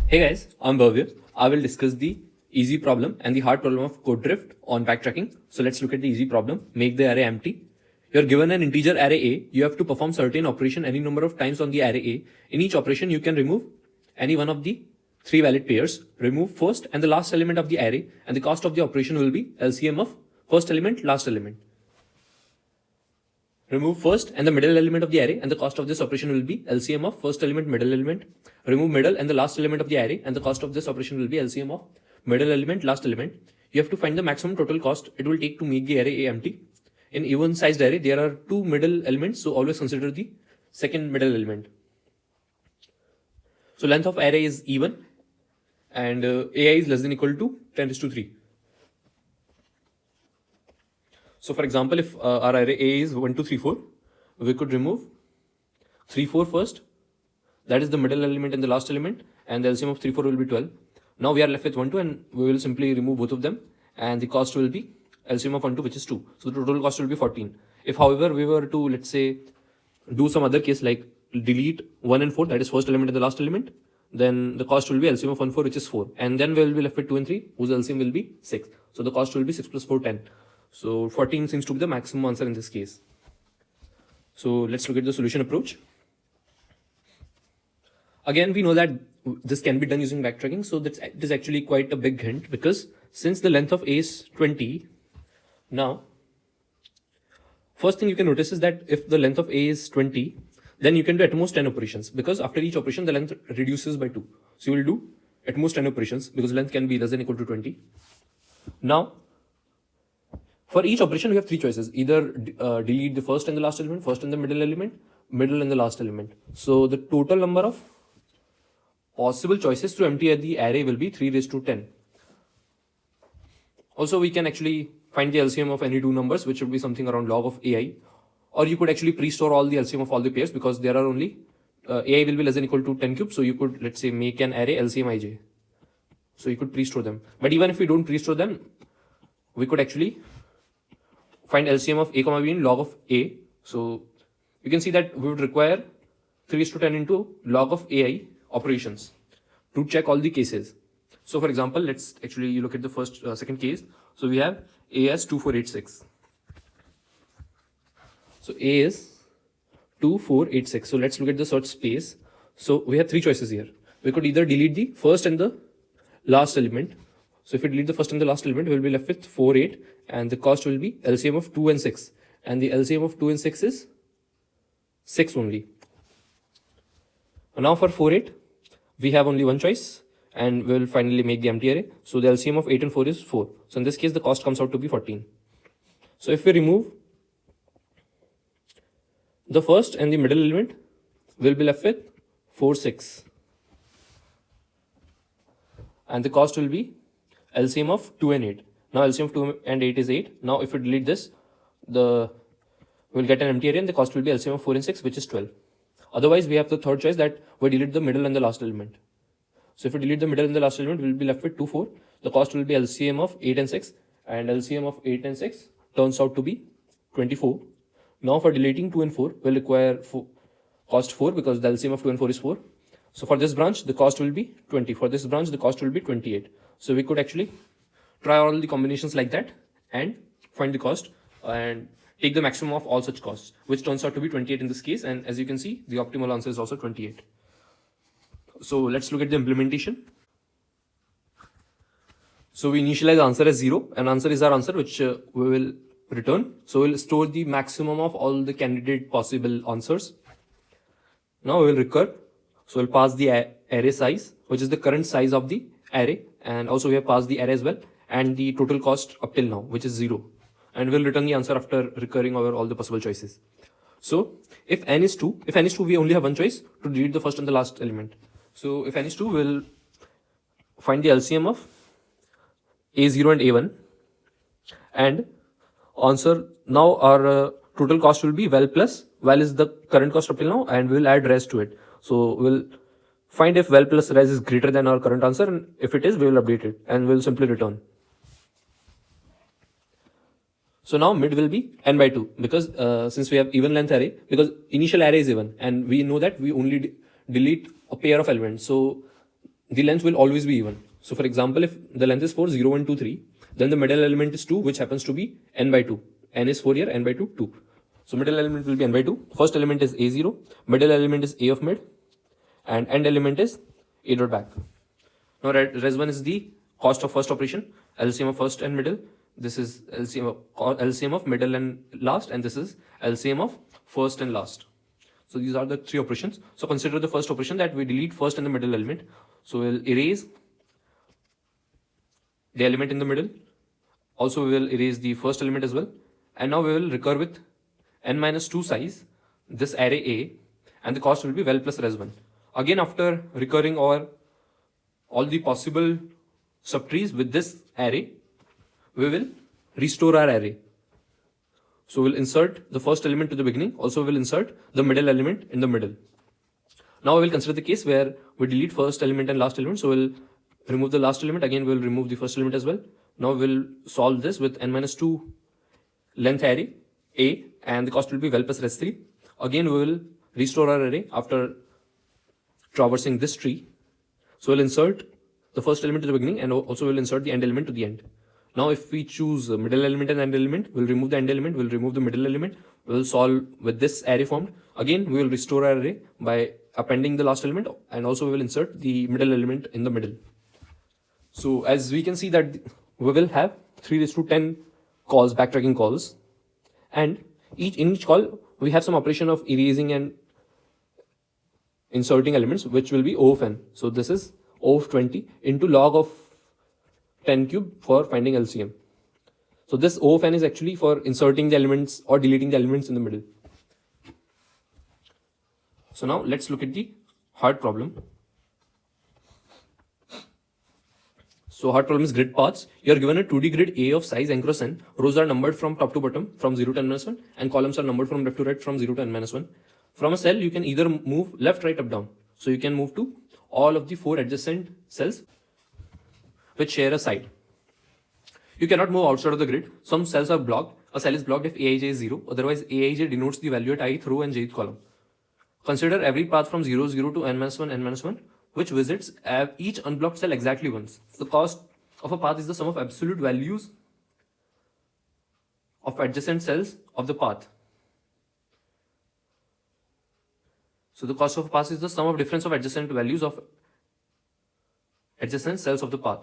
Hey guys, I'm Bhavya. I will discuss the easy problem and the hard problem of code drift on backtracking. So let's look at the easy problem. Make the array empty. You're given an integer array A. You have to perform certain operation any number of times on the array A. In each operation, you can remove any one of the three valid pairs. Remove first and the last element of the array, and the cost of the operation will be LCM of first element, last element. Remove first and the middle element of the array, and the cost of this operation will be LCM of first element, middle element. Remove middle and the last element of the array, and the cost of this operation will be LCM of middle element, last element. You have to find the maximum total cost it will take to make the array A empty. In even sized array, there are two middle elements, so always consider the second middle element. So length of array is even, and AI is less than equal to 10 raised to 3. So for example, if our array A is 1, 2, 3, 4, we could remove 3, 4 first. That is the middle element and the last element, and the LCM of 3, 4 will be 12. Now we are left with 1, 2, and we will simply remove both of them, and the cost will be LCM of 1, 2, which is 2. So the total cost will be 14. If however we were to, let's say, do some other case like delete 1 and 4, that is first element and the last element, then the cost will be LCM of 1, 4, which is 4. And then we will be left with 2 and 3, whose LCM will be 6. So the cost will be 6 plus 4, 10. So 14 seems to be the maximum answer in this case. So let's look at the solution approach. Again, we know that this can be done using backtracking. So it is actually quite a big hint, because since the length of A is 20, now first thing you can notice is that if the length of A is 20, then you can do at most 10 operations, because after each operation the length reduces by 2. So you will do at most 10 operations because length can be less than or equal to 20. Now for each operation we have three choices: either delete the first and the last element, first and the middle element, middle and the last element. So the total number of possible choices to empty the array will be 3 raised to 10. Also, we can actually find the LCM of any two numbers, which would be something around log of AI. Or you could actually pre-store all the LCM of all the pairs, because there are only AI will be less than or equal to 10 cubes. So you could, let's say, make an array LCM ij. So you could pre-store them. But even if we don't pre-store them, we could actually find LCM of a comma b in log of a. So you can see that we would require 3 raised to 10 into log of AI operations to check all the cases. So for example, let's actually look at the second case. So we have A as 2486. So A is 2486. So let's look at the search space. So we have three choices here. We could either delete the first and the last element. So if we delete the first and the last element, we'll be left with 4, 8, and the cost will be LCM of 2 and 6. And the LCM of 2 and 6 is 6 only. Now for 4, 8, we have only one choice, and we'll finally make the empty array. So the LCM of 8 and 4 is 4. So in this case, the cost comes out to be 14. So if we remove the first and the middle element, we'll be left with 4, 6. And the cost will be LCM of 2 and 8. Now LCM of 2 and 8 is 8. Now if we delete this, we'll get an empty array, and the cost will be LCM of 4 and 6, which is 12. Otherwise, we have the third choice that we delete the middle and the last element. So if we delete the middle and the last element, we'll be left with 2, 4. The cost will be LCM of 8 and 6, and LCM of 8 and 6 turns out to be 24. Now for deleting 2 and 4, we'll require cost 4, because the LCM of 2 and 4 is 4. So for this branch, the cost will be 20. For this branch, the cost will be 28. So we could actually try all the combinations like that and find the cost and take the maximum of all such costs, which turns out to be 28 in this case. And as you can see, the optimal answer is also 28. So let's look at the implementation. So we initialize the answer as 0, and answer is our answer, which we will return. So we'll store the maximum of all the candidate possible answers. Now we will recur. So we'll pass the array size, which is the current size of the array, and also we have passed the array as well, and the total cost up till now, which is 0. And we'll return the answer after recurring over all the possible choices. So if n is 2, we only have one choice to delete the first and the last element. So if n is 2, we'll find the LCM of A0 and A1, and answer. Now our total cost will be val plus val is the current cost up till now, and we'll add res to it. So we'll find if val plus res is greater than our current answer, and if it is, we will update it, and we'll simply return. So now mid will be n by 2, because since we have even length array, because initial array is even, and we know that we only delete a pair of elements. So the length will always be even. So for example, if the length is 4, 0, 1, 2, 3, then the middle element is 2, which happens to be n by 2. N is 4 here, n by 2, 2. So middle element will be n by 2. First element is a0, middle element is a of mid, and end element is a dot back. Now res1 is the cost of first operation, LCM of first and middle. This is LCM of middle and last, and this is LCM of first and last. So these are the three operations. So consider the first operation, that we delete first and the middle element. So we'll erase the element in the middle. Also we will erase the first element as well. And now we will recur with n minus 2 size this array A, and the cost will be well plus res1. Again, after recurring over all the possible subtrees with this array, we will restore our array. So we'll insert the first element to the beginning. Also we'll insert the middle element in the middle. Now we will consider the case where we delete first element and last element. So we'll remove the last element. Again, we'll remove the first element as well. Now we'll solve this with n minus 2 length array A, and the cost will be well plus res3. Again, we will restore our array after traversing this tree. So we'll insert the first element to the beginning, and also we'll insert the end element to the end. Now if we choose middle element and end element, we'll remove the end element, we'll remove the middle element, we'll solve with this array formed. Again, we will restore our array by appending the last element, and also we will insert the middle element in the middle. So as we can see that we will have 3 raised to 10 calls, backtracking calls, and in each call we have some operation of erasing and inserting elements, which will be O of n. So this is O of 20 into log of 10 cube for finding LCM. So this O of n is actually for inserting the elements or deleting the elements in the middle. So now let's look at the hard problem. So hard problem is grid paths. You are given a 2D grid A of size n cross n. Rows are numbered from top to bottom from 0 to n minus 1, and columns are numbered from left to right from 0 to n minus 1. From a cell, you can either move left, right, up, down. So you can move to all of the 4 adjacent cells which share a side. You cannot move outside of the grid. Some cells are blocked. A cell is blocked if Aij is 0. Otherwise, Aij denotes the value at ith row and jth column. Consider every path from 0, 0 to n minus 1, n minus 1, which visits each unblocked cell exactly once. The cost of a path is the sum of absolute values of adjacent cells of the path. So the cost of a path is the sum of difference of adjacent values of adjacent cells of the path.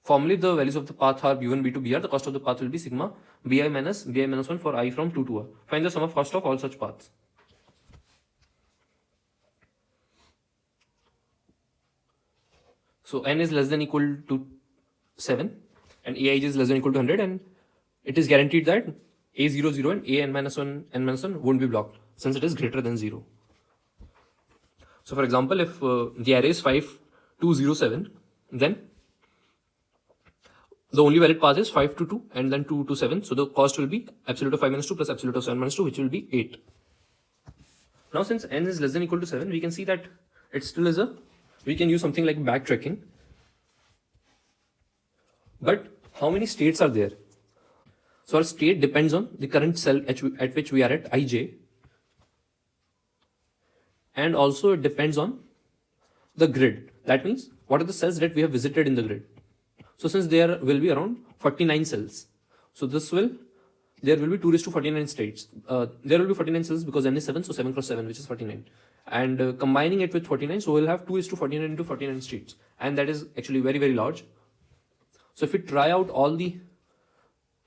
Formally, the values of the path are b1, b2, br. The cost of the path will be sigma bi minus 1 for I from 2 to r. Find the sum of cost of all such paths. So n is less than equal to 7 and Aij is less than equal to 100, and it is guaranteed that A00 and An minus 1 n minus 1 won't be blocked since it is greater than 0. So for example, if the array is 5, 2, 0, 7, then the only valid path is 5 to 2 and then 2 to 7. So the cost will be absolute of 5 minus 2 plus absolute of 7 minus 2, which will be 8. Now since n is less than equal to 7, we can see that it still is we can use something like backtracking. But how many states are there? So our state depends on the current cell at which we are at, ij, and also it depends on the grid. That means what are the cells that we have visited in the grid. So since there will be around 49 cells, so there will be 2 raised to 49 states. There will be 49 cells because n is 7, so 7 cross 7, which is 49. And combining it with 49, so we'll have 2 raised to 49 into 49 states, and that is actually very, very large. So if we try out all the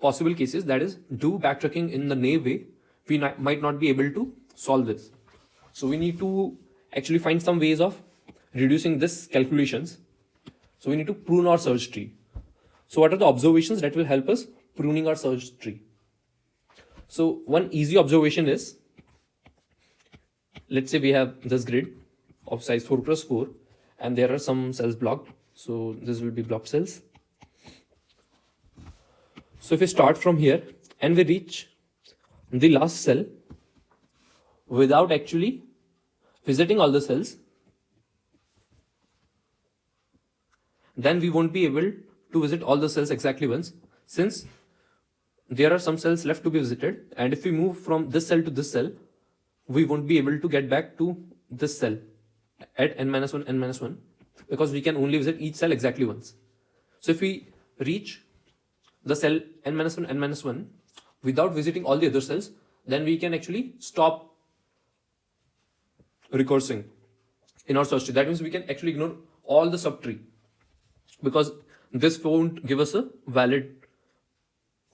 possible cases, that is, do backtracking in the naive way, we might not be able to solve this. So we need to actually find some ways of reducing this calculations. So we need to prune our search tree. So what are the observations that will help us pruning our search tree? So one easy observation is, let's say we have this grid of size 4 cross 4 and there are some cells blocked. So this will be blocked cells. So if we start from here and we reach the last cell without actually visiting all the cells, then we won't be able to visit all the cells exactly once, since there are some cells left to be visited, and if we move from this cell to this cell, we won't be able to get back to this cell at n-1, n-1. because we can only visit each cell exactly once. So if we reach the cell n-1, n-1 without visiting all the other cells, then we can actually stop recursing in our search tree. That means we can actually ignore all the subtree, because this won't give us a valid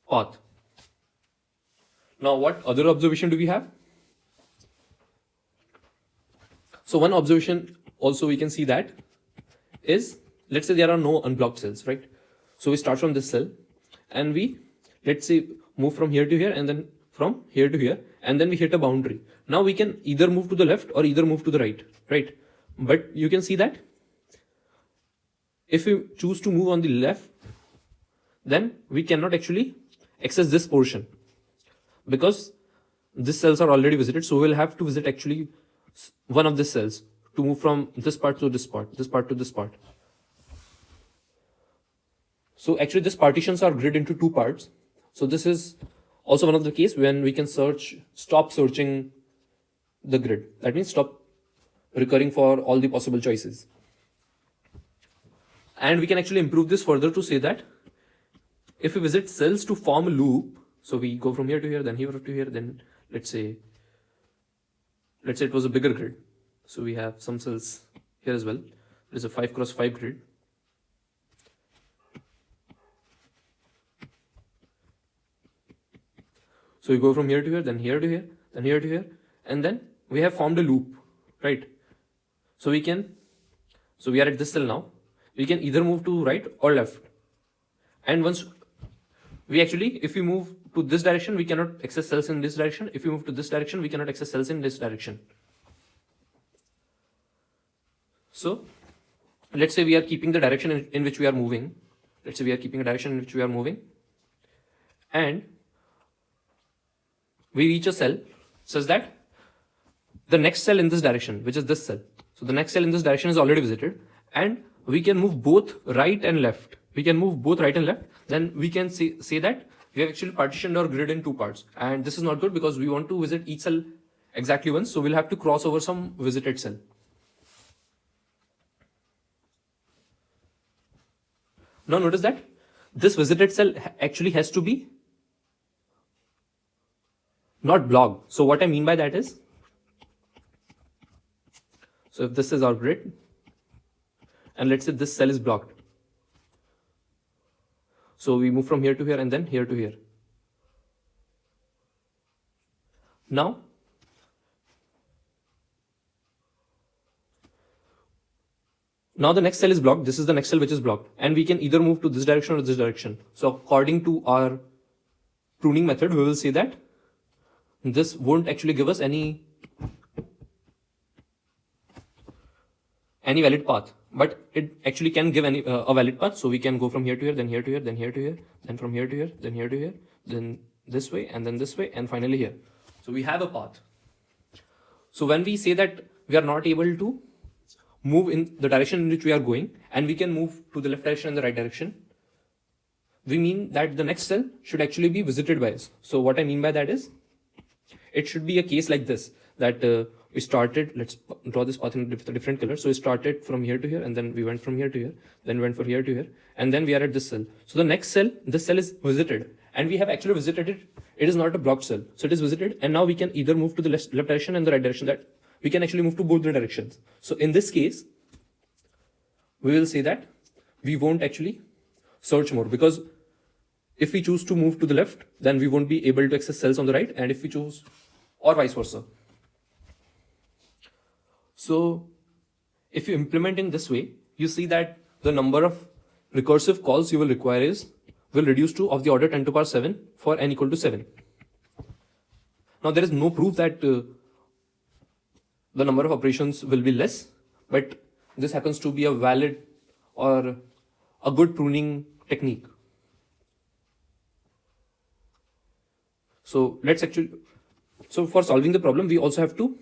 path. Now, what other observation do we have? So one observation also we can see that is, let's say there are no unblocked cells, right? So we start from this cell and we, let's say, move from here to here and then from here to here, and then we hit a boundary. Now we can either move to the left or either move to the right, right? But you can see that if we choose to move on the left, then we cannot actually access this portion because these cells are already visited. So we'll have to visit actually one of these cells to move from this part to this part, this part to this part. So actually these partitions are grid into two parts. So this is also one of the case when we can stop searching the grid. That means stop recurring for all the possible choices. And we can actually improve this further to say that if we visit cells to form a loop, so we go from here to here, then here to here, then let's say it was a bigger grid. So we have some cells here as well. There's a 5x5 grid. So we go from here to here, then here to here, then here to here, and then we have formed a loop, right? So we are at this cell now. We can either move to right or left. And once we actually, if we move to this direction, we cannot access cells in this direction. If we move to this direction, we cannot access cells in this direction. So let's say we are keeping the direction in which we are moving. Let's say we are keeping a direction in which we are moving. And we reach a cell such that the next cell in this direction, which is this cell. So the next cell in this direction is already visited, and we can move both right and left. We can move both right and left. Then we can say that we have actually partitioned our grid in two parts. And this is not good because we want to visit each cell exactly once. So we'll have to cross over some visited cell. Now notice that this visited cell actually has to be not blocked. So what I mean by that is, so if this is our grid, and let's say this cell is blocked. So we move from here to here and then here to here. Now, the next cell is blocked. This is the next cell which is blocked. And we can either move to this direction or this direction. So according to our pruning method, we will say that this won't actually give us any valid path, but it actually can give a valid path. So we can go from here to here, then here to here, then here to here, then from here to here, then here to here, then this way, and then this way, and finally here. So we have a path. So when we say that we are not able to move in the direction in which we are going, and we can move to the left direction and the right direction, we mean that the next cell should actually be visited by us. So what I mean by that is, it should be a case like this, that we started, let's draw this path in a different color. So we started from here to here, and then we went from here to here, then went from here to here, and then we are at this cell. So the next cell, this cell is visited, and we have actually visited it. It is not a blocked cell. So it is visited, and now we can either move to the left direction and the right direction. That we can actually move to both the directions. So in this case, we will say that we won't actually search more, because if we choose to move to the left, then we won't be able to access cells on the right, and if we choose, or vice versa. So if you implement in this way, you see that the number of recursive calls you will require will reduce to of the order 10 to the power 7 for n equal to 7. Now there is no proof that the number of operations will be less, but this happens to be a valid or a good pruning technique. So for solving the problem, we also have to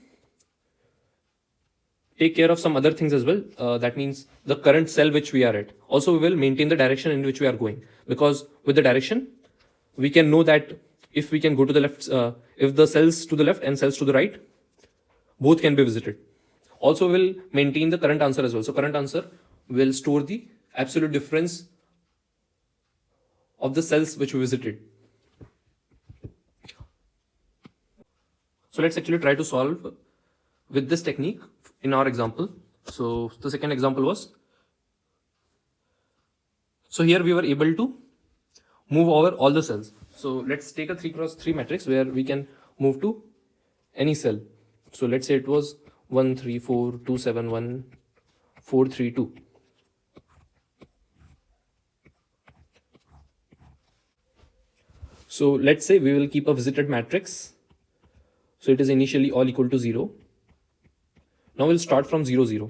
take care of some other things as well. That means the current cell which we are at. Also, we will maintain the direction in which we are going, because with the direction, we can know that if we can go to the left, if the cells to the left and cells to the right, both can be visited. Also, we will maintain the current answer as well. So current answer we'll store the absolute difference of the cells which we visited. So let's actually try to solve with this technique in our example. So the second example was, so here we were able to move over all the cells. So let's take a 3x3 matrix where we can move to any cell. So let's say it was 1 3 4 2 7 1 4 3 2. So let's say we will keep a visited matrix. So it is initially all equal to 0. Now we'll start from 0 0.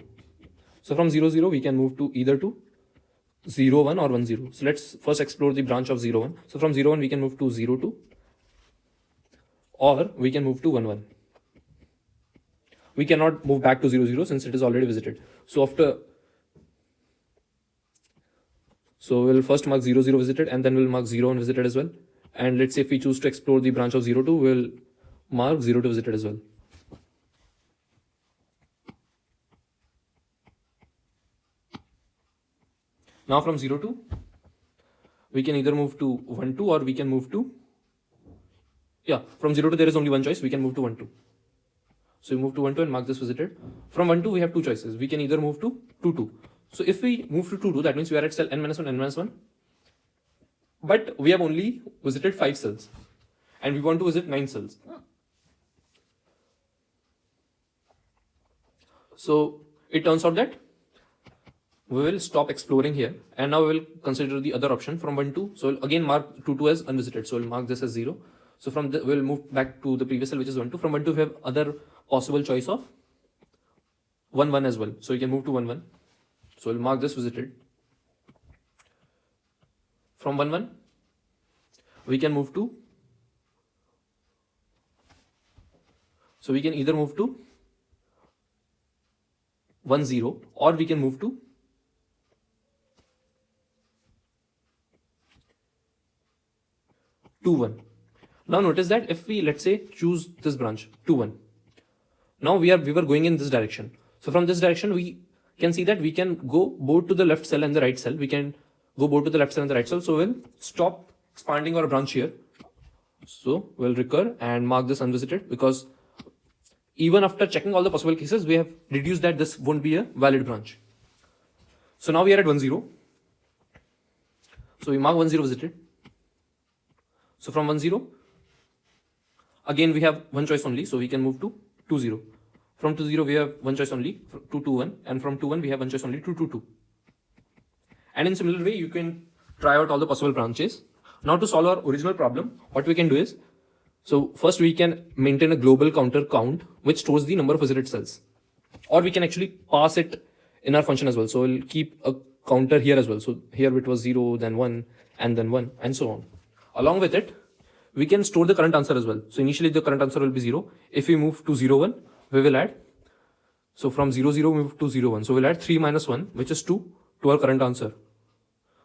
So from 0 0 we can move to either to 0 1 or 1 0. So let's first explore the branch of 0 1. So from 0 1 we can move to 0 2, or we can move to 1 1. We cannot move back to 0 0 since it is already visited. So we'll first mark 0 0 visited, and then we'll mark 0 1 visited as well. And let's say if we choose to explore the branch of 0 2, we'll mark 0 2 visited as well. Now from 0 2, we can either move to 1 2, or we can move to, from 0 to there is only one choice, we can move to 1 2. So we move to 1 2 and mark this visited. From 1 2 we have two choices, we can either move to 2 2. So if we move to 2 2, that means we are at cell n-1 n-1, but we have only visited 5 cells and we want to visit 9 cells. So it turns out that we will stop exploring here, and now we will consider the other option from 1 2. So we'll again mark 2 2 as unvisited, so we'll mark this as 0. So from we'll move back to the previous cell, which is 1 2. From 1 2 we have other possible choice of 1 1 as well, so we can move to 1 1. So we'll mark this visited. From 1 1 we can move to, so we can either move to 1 0, or we can move to 2 1. Now notice that if we, let's say, choose this branch 2 1, now we were going in this direction. So from this direction we can see that we can go both to the left cell and the right cell. We can go both to the left cell and the right cell. So we'll stop expanding our branch here. So we'll recur and mark this unvisited, because even after checking all the possible cases, we have deduced that this won't be a valid branch. So now we are at 1 0. So we mark 1 0 visited. So from 1 0, again we have one choice only, so we can move to 2 0. From 2 0 we have one choice only, 2 2 1, and from 2 1 we have one choice only, 2 2 2. And in similar way you can try out all the possible branches. Now to solve our original problem, what we can do is, so first we can maintain a global counter count which stores the number of visited cells, or we can actually pass it in our function as well. So we'll keep a counter here as well. So here it was 0, then 1, and then 1, and so on. Along with it, we can store the current answer as well. So initially the current answer will be 0. If we move to 0 1, we will add, so from 0 0 we move to 0 1, so we'll add 3 minus 1, which is 2, to our current answer.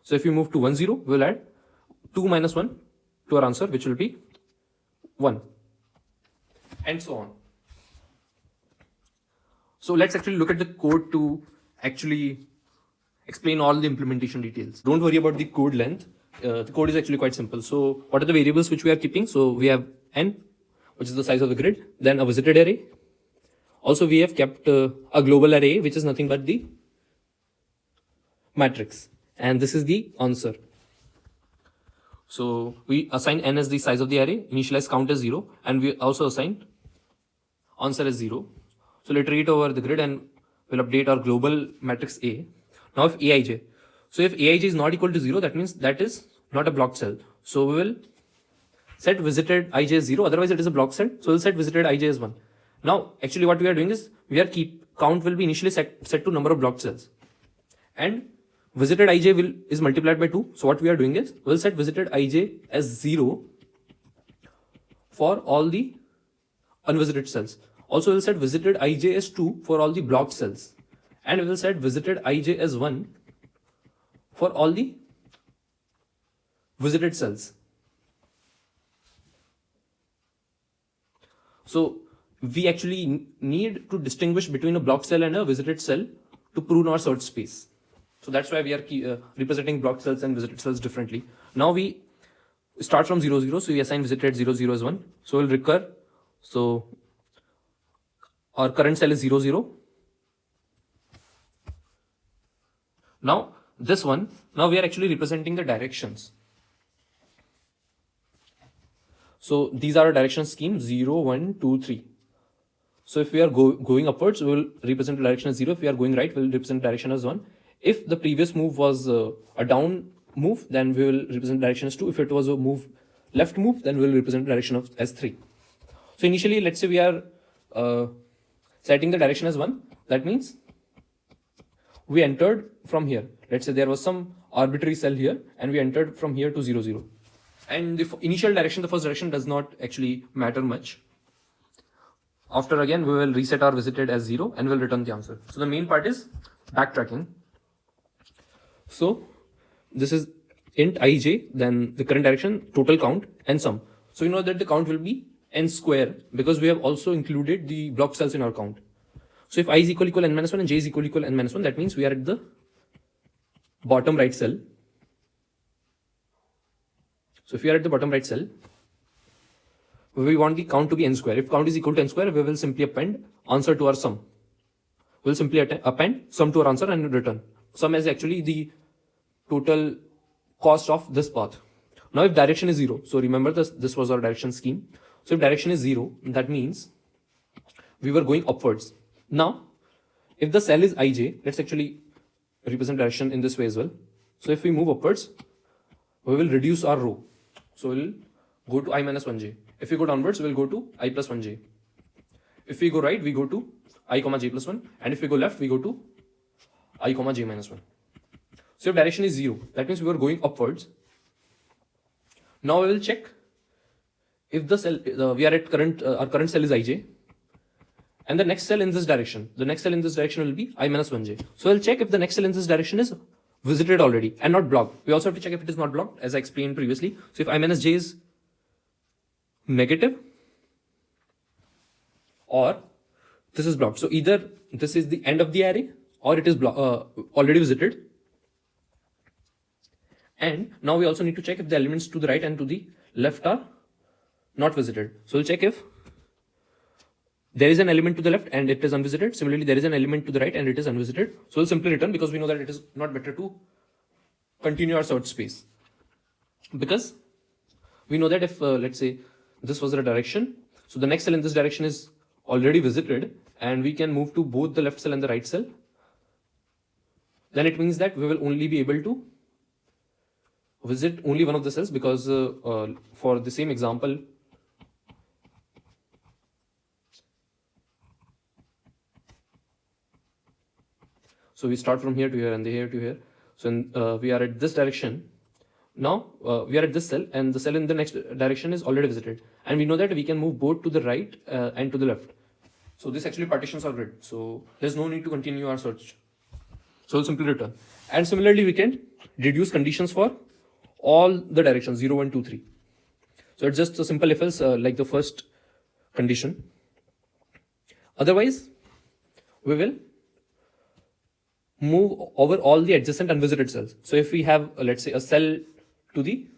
So if we move to 1 0, we'll add 2 minus 1 to our answer, which will be 1, and so on. So let's actually look at the code to actually explain all the implementation details. Don't worry about the code length. The code is actually quite simple. So what are the variables which we are keeping? So we have n, which is the size of the grid, then a visited array. Also we have kept a global array, which is nothing but the matrix, and this is the answer. So we assign n as the size of the array, initialize count as 0, and we also assign answer as 0. So let's iterate over the grid and we'll update our global matrix A. Now if Aij, so if Aij is not equal to 0, that means that is not a blocked cell. So we will set visited Ij as 0, otherwise it is a blocked cell. So we'll set visited Ij as 1. Now actually what we are doing is, we are count will be initially set to number of blocked cells, and visited Ij is multiplied by 2. So what we are doing is, we'll set visited Ij as 0 for all the unvisited cells. Also we'll set visited Ij as 2 for all the blocked cells, and we will set visited Ij as 1 for all the visited cells. So we actually need to distinguish between a blocked cell and a visited cell to prune our search space. So that's why we are representing blocked cells and visited cells differently. Now we start from 0, 0. So we assign visited 0, 0 as 1. So we'll recur. So our current cell is 0, 0. Now this one, now we are actually representing the directions. So these are our direction scheme 0, 1, 2, 3. So if we are going upwards, we will represent the direction as 0. If we are going right, we will represent direction as 1. If the previous move was a down move, then we will represent direction as 2. If it was a left move, then we will represent direction as 3. So initially, let's say we are setting the direction as 1. That means we entered from here. Let's say there was some arbitrary cell here, and we entered from here to 0, 0. And the initial direction, the first direction, does not actually matter much. After again, we will reset our visited as 0 and we'll return the answer. So the main part is backtracking. So this is int ij, then the current direction, total count, and sum. So you know that the count will be n square because we have also included the block cells in our count. So if I is equal n minus 1 and j is equal n minus 1, that means we are at the bottom right cell. So if we are at the bottom right cell, we want the count to be n square. If count is equal to n square, we will simply append answer to our sum. We will simply append sum to our answer and return. Sum is actually the total cost of this path. Now if direction is 0, so remember this was our direction scheme. So if direction is 0, that means we were going upwards. Now, if the cell is ij, let's actually represent direction in this way as well. So if we move upwards, we will reduce our row. So we'll go to I minus 1j. If we go downwards, we'll go to I plus 1j. If we go right, we go to I comma j plus 1. And if we go left, we go to I comma j minus 1. So if direction is 0, that means we were going upwards. Now we will check if the cell, we are at our current cell is ij. And the next cell in this direction, the next cell in this direction will be I minus 1j. So we'll check if the next cell in this direction is visited already and not blocked. We also have to check if it is not blocked, as I explained previously. So if I minus j is negative or this is blocked. So either this is the end of the array or it is already visited. And now we also need to check if the elements to the right and to the left are not visited. So we'll check if there is an element to the left and it is unvisited. Similarly, there is an element to the right and it is unvisited. So we'll simply return because we know that it is not better to continue our search space. Because we know that if, let's say, this was the direction, so the next cell in this direction is already visited and we can move to both the left cell and the right cell, then it means that we will only be able to visit only one of the cells because for the same example, so we start from here to here and here to here. So we are at this direction. Now we are at this cell and the cell in the next direction is already visited. And we know that we can move both to the right and to the left. So this actually partitions our grid. So there's no need to continue our search. So we'll simply return. And similarly, we can deduce conditions for all the directions 0, 1, 2, 3. So it's just a simple if else like the first condition. Otherwise, we will move over all the adjacent unvisited cells. So if we have, let's say, a cell to the,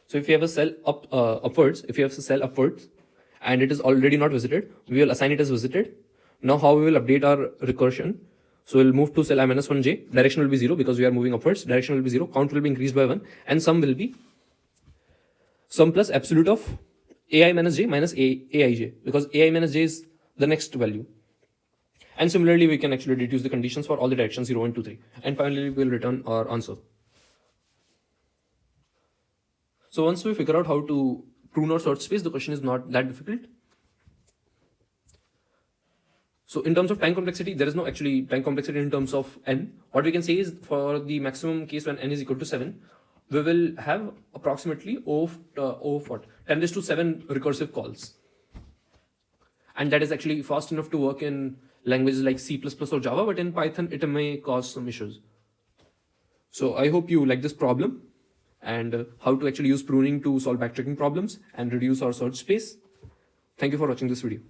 so if you have a cell upwards, if you have a cell upwards and it is already not visited, we will assign it as visited. Now how we will update our recursion? So we'll move to cell I minus 1j, direction will be 0 because we are moving upwards, direction will be 0, count will be increased by 1 and sum will be sum plus absolute of ai minus j minus aij because ai minus j is the next value. And similarly, we can actually deduce the conditions for all the directions 0, 1, 2, 3. And finally, we will return our answer. So once we figure out how to prune our search space, the question is not that difficult. So in terms of time complexity, there is no actually time complexity in terms of n. What we can say is for the maximum case when n is equal to 7, we will have approximately 10 raised to 7 recursive calls. And that is actually fast enough to work in languages like C++ or Java, but in Python, it may cause some issues. So I hope you like this problem and how to actually use pruning to solve backtracking problems and reduce our search space. Thank you for watching this video.